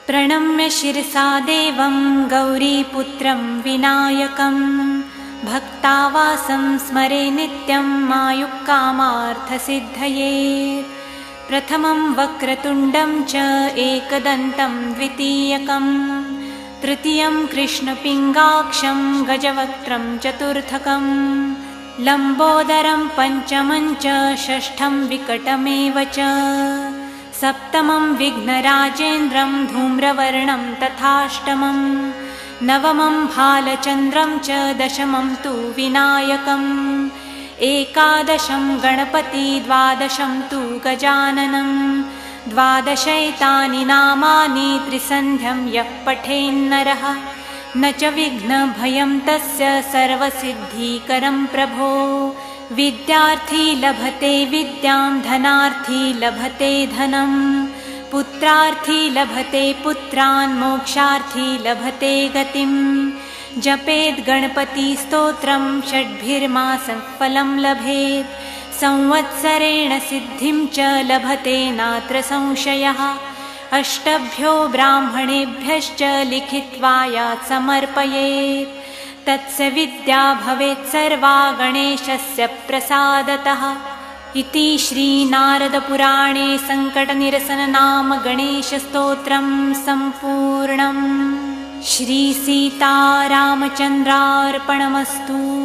प्रणम्य शिरसा देवं गौरीपुत्रं विनायकं भक्तावासं स्मरे नित्यं मायुक्कामार्थसिद्धये। प्रथमं वक्रतुण्डं च एकदन्तं द्वितीयकं तृतीयं कृष्णपिङ्गाक्षं गजवक्त्रं चतुर्थकं लम्बोदरं पञ्चमं च षष्ठं विकटमेव च सप्तमं विघ्नराजेन्द्रं धूम्रवर्णं तथाष्टमं नवमं भालचन्द्रं च दशमं तु विनायकम् एकादशं गणपति द्वादशं तु गजाननं द्वादशैतानि नामानि त्रिसन्ध्यं यः पठेन्नरः न च विघ्नभयं तस्य सर्वसिद्धिकरं प्रभो। विद्यार्थी लभते विद्यां धनार्थी लभते धनं पुत्रार्थी लभते पुत्रान् मोक्षार्थी लभते गतिं जपेद् गणपतिस्तोत्रं षड्भिर्मासं फलं लभेत् संवत्सरेण सिद्धिं च लभते नात्र संशयः। अष्टभ्यो ब्राह्मणेभ्यश्च लिखित्वा यात् समर्पयेत् तत्स विद्या भवेत् सर्वा गणेशस्य प्रसादतः। इति श्रीनारदपुराणे सङ्कटनिरसन नाम गणेशस्तोत्रं सम्पूर्णम्। श्रीसीतारामचन्द्रार्पणमस्तु।